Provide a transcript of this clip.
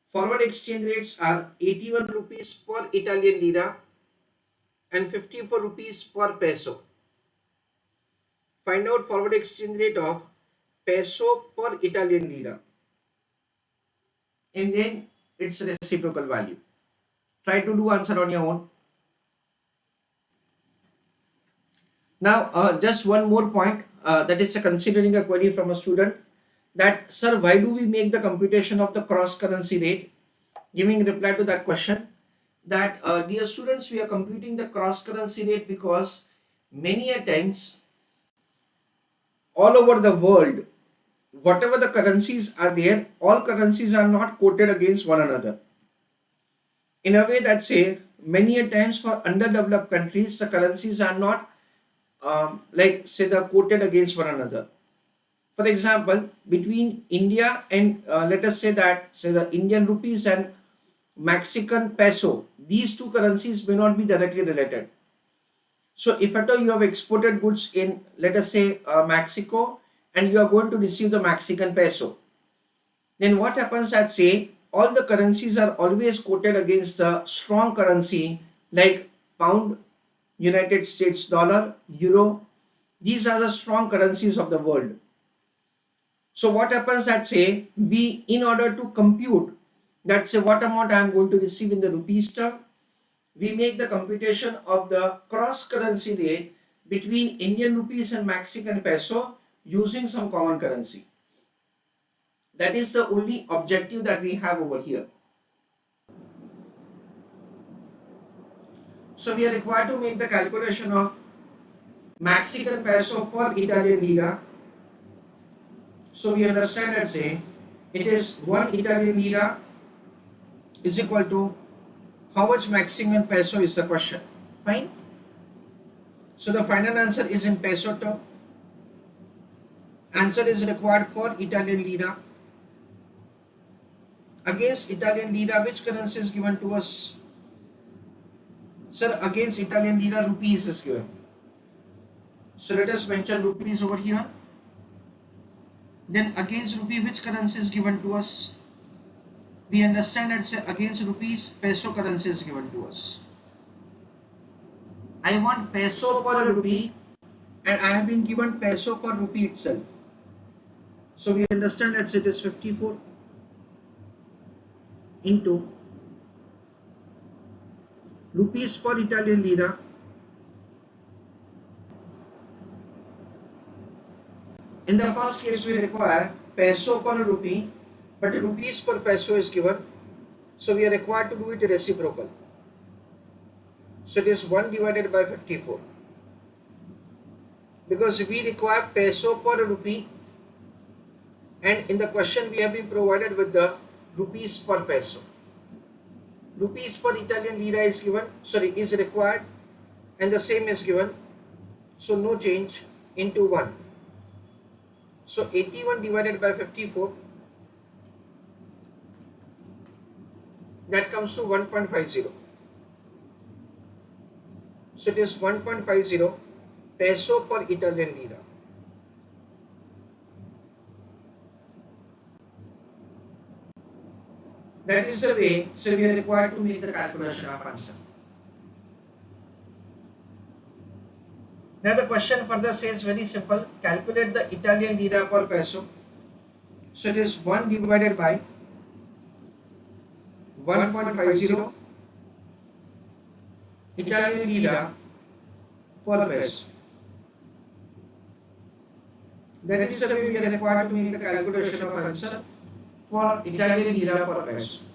Forward exchange rates are 81 rupees per Italian lira and 54 rupees per peso. Find out forward exchange rate of peso per Italian lira and then its reciprocal value. Try to do answer on your own. Now, just one more point, that is considering a query from a student that, sir, why do we make the computation of the cross currency rate? Giving reply to that question that, dear students, we are computing the cross currency rate because many a times all over the world, whatever the currencies are there, all currencies are not quoted against one another. In a way that say many a times for underdeveloped countries, the currencies are not like say the quoted against one another. For example, between India and let us say that say the Indian rupees and Mexican peso, these two currencies may not be directly related. So if at all you have exported goods in, let us say, Mexico, and you are going to receive the Mexican peso, then what happens at say all the currencies are always quoted against the strong currency like pound, United States dollar, euro. These are the strong currencies of the world. So what happens that say we, in order to compute that say what amount I am going to receive in the rupees term, we make the computation of the cross currency rate between Indian rupees and Mexican peso using some common currency. That is the only objective that we have over here. So we are required to make the calculation of Mexican peso per Italian lira. So we understand that say it is 1 Italian lira is equal to how much Mexican peso is the question. Fine. So the final answer is in peso term. Answer is required per Italian lira. Against Italian lira, which currency is given to us? Sir, against Italian lira, rupees is given. So let us mention rupees over here. Then against rupee, which currency is given to us? We understand that say against rupees, peso currency is given to us. I want peso per rupee and I have been given peso per rupee itself. So we understand that it is 54 into rupees per Italian lira. In the first case, we require peso per rupee, but rupees per peso is given. So we are required to do it reciprocal. So it is 1 divided by 54. Because we require peso per rupee, and in the question we have been provided with the rupees per peso. Rupees per Italian lira is given, sorry, is required, and the same is given. So no change into 1. So 81 divided by 54, that comes to 1.50. So it is 1.50 peso per Italian lira. That is the way, so we are required to make the calculation of answer. Now the question further says very simple, calculate the Italian lira per peso. So it is 1 divided by 1.50 Italian lira per peso. That is the way we are required to make the calculation of answer for Italian lira per peso.